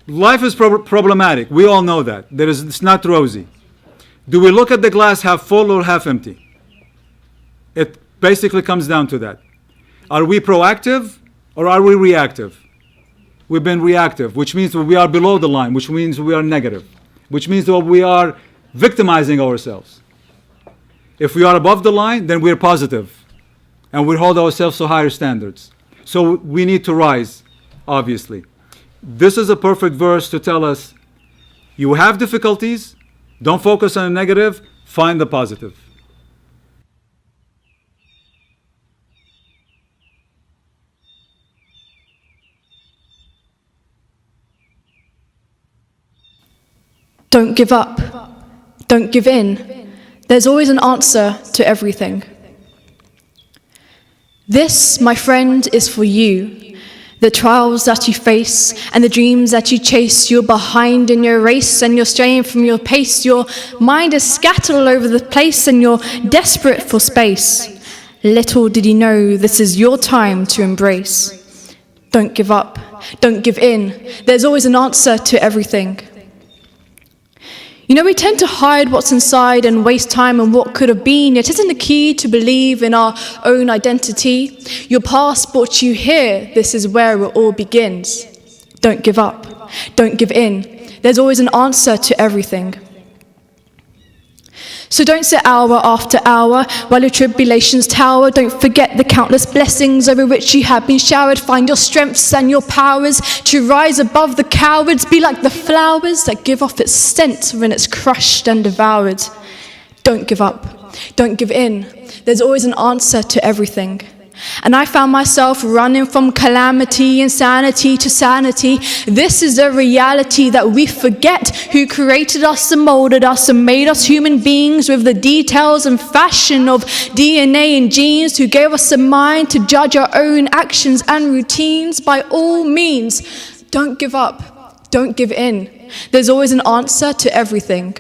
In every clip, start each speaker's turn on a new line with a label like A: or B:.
A: Life is problematic. We all know that. It's not rosy. Do we look at the glass half full or half empty? It basically comes down to that. Are we proactive or are we reactive? We've been reactive, which means we are below the line, which means we are negative, which means that we are victimizing ourselves. If we are above the line, then we're positive, and we hold ourselves to higher standards. So we need to rise, obviously. This is a perfect verse to tell us, you have difficulties, don't focus on the negative, find the positive.
B: Don't give up. Don't give in. There's always an answer to everything. This, my friend, is for you. The trials that you face and the dreams that you chase, you're behind in your race and you're straying from your pace. Your mind is scattered all over the place and you're desperate for space. Little did you know this is your time to embrace. Don't give up. Don't give in. There's always an answer to everything. You know, we tend to hide what's inside and waste time on what could have been, yet isn't the key to believe in our own identity? Your past brought you here, this is where it all begins. Don't give up, don't give in. There's always an answer to everything. So don't sit hour after hour while your tribulations tower. Don't forget the countless blessings over which you have been showered. Find your strengths and your powers to rise above the cowards. Be like the flowers that give off its scent when it's crushed and devoured. Don't give up. Don't give in. There's always an answer to everything. And I found myself running from calamity, insanity to sanity. This is a reality that we forget, who created us and molded us and made us human beings with the details and fashion of DNA and genes, who gave us a mind to judge our own actions and routines. By all means, don't give up, don't give in. There's always an answer to everything.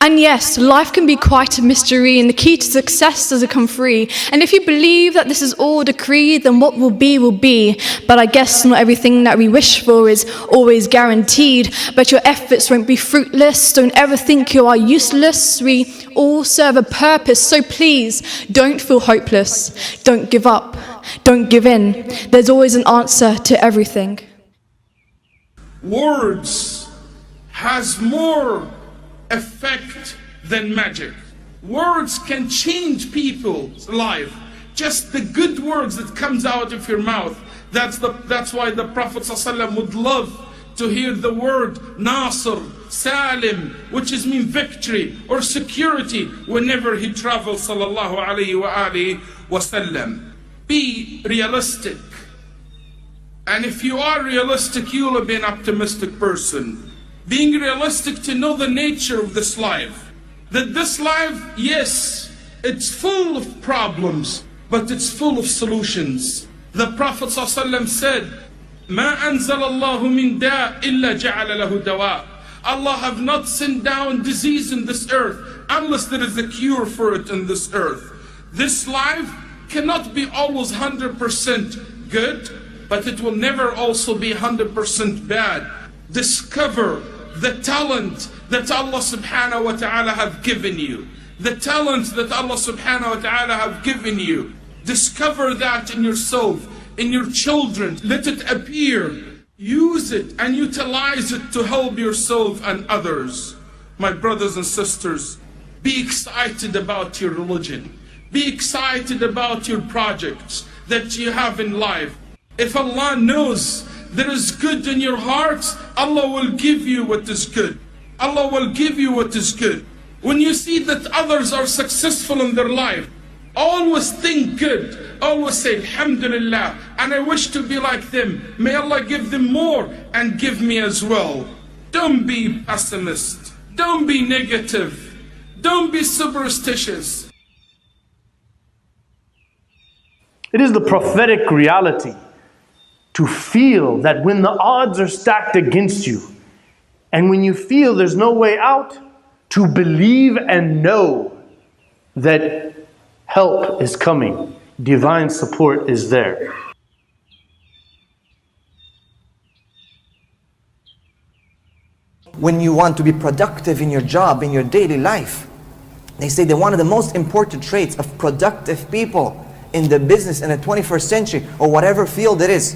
B: And yes, life can be quite a mystery, and the key to success doesn't come free. And if you believe that this is all decreed, then what will be, will be. But I guess not everything that we wish for is always guaranteed. But your efforts won't be fruitless. Don't ever think you are useless. We all serve a purpose, so please don't feel hopeless. Don't give up. Don't give in. There's always an answer to everything.
C: Words has more effect than magic. Words can change people's life. Just the good words that comes out of your mouth. That's why the Prophet ﷺ would love to hear the word Nasr, Salim, which is mean victory or security, whenever he travels sallallahu alayhi wa sallam. Be realistic. And if you are realistic, you will be an optimistic person. Being realistic to know the nature of this life. That this life, yes, it's full of problems, but it's full of solutions. The Prophet ﷺ said, "Ma anzal Allahu min da' illa ja'ala lahu dawa." Allah have not sent down disease in this earth unless there is a cure for it in this earth. This life cannot be always 100% good, but it will never also be 100% bad. Discover the talent that Allah subhanahu wa ta'ala have given you. The talent that Allah subhanahu wa ta'ala have given you. Discover that in yourself, in your children. Let it appear. Use it and utilize it to help yourself and others. My brothers and sisters, be excited about your religion. Be excited about your projects that you have in life. If Allah knows there is good in your hearts, Allah will give you what is good. Allah will give you what is good. When you see that others are successful in their life, always think good. Always say, Alhamdulillah, and I wish to be like them. May Allah give them more and give me as well. Don't be pessimist. Don't be negative. Don't be superstitious.
D: It is the prophetic reality to feel that when the odds are stacked against you, and when you feel there's no way out, to believe and know that help is coming, divine support is there.
E: when you want to be productive in your job, in your daily life. They say that one of the most important traits of productive people in the business in the 21st century, or whatever field it is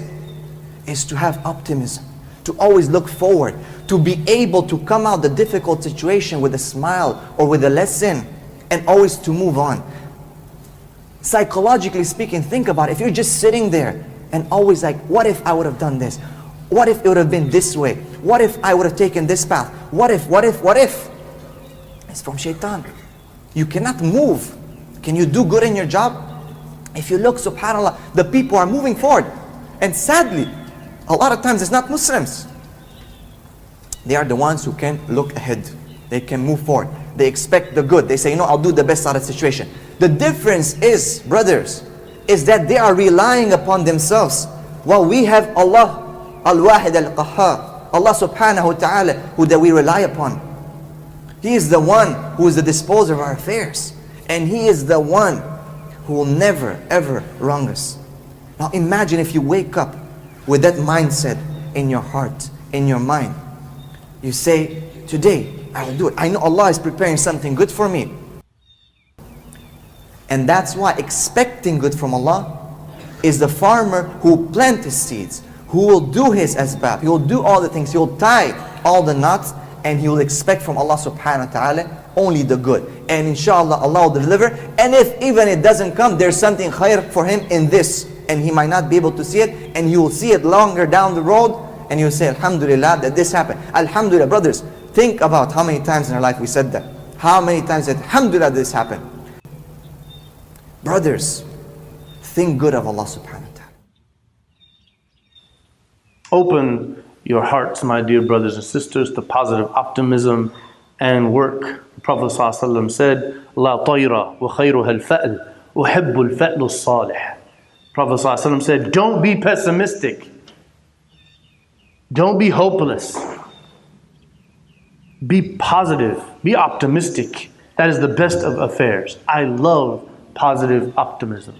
E: to have optimism, to always look forward, to be able to come out the difficult situation with a smile or with a lesson, and always to move on. Psychologically speaking, think about it. If you're just sitting there and always like, what if I would have done this? What if it would have been this way? What if I would have taken this path? What if? It's from shaitan. You cannot move. Can you do good in your job? If you look, subhanAllah, the people are moving forward. And sadly, a lot of times it's not Muslims. They are the ones who can look ahead. They can move forward. They expect the good. They say, I'll do the best out of the situation. The difference is, brothers, is that they are relying upon themselves, while we have Allah, Al-Wahid Al-Qahhar, Allah subhanahu wa ta'ala, who that we rely upon. He is the one who is the disposer of our affairs. And He is the one who will never ever wrong us. Now imagine if you wake up with that mindset in your heart, in your mind. You say, today I will do it. I know Allah is preparing something good for me. And that's why expecting good from Allah is the farmer who will plant his seeds, who will do his asbab, he will do all the things, he will tie all the knots, and he will expect from Allah subhanahu wa ta'ala only the good. And inshallah Allah will deliver. And if even it doesn't come, there's something khair for him in this, and he might not be able to see it, and you will see it longer down the road, and you'll say, Alhamdulillah, that this happened. Alhamdulillah, brothers, think about how many times in our life we said that. How many times that, Alhamdulillah, this happened. Brothers, think good of Allah subhanahu wa ta'ala.
D: Open your hearts, my dear brothers and sisters, to positive optimism and work. The Prophet ﷺ said, La tayra wa khayruha al-fa'l, uhibbu al-fa'l al-salih. Prophet ﷺ said, don't be pessimistic. Don't be hopeless. Be positive. Be optimistic. That is the best of affairs. I love positive optimism.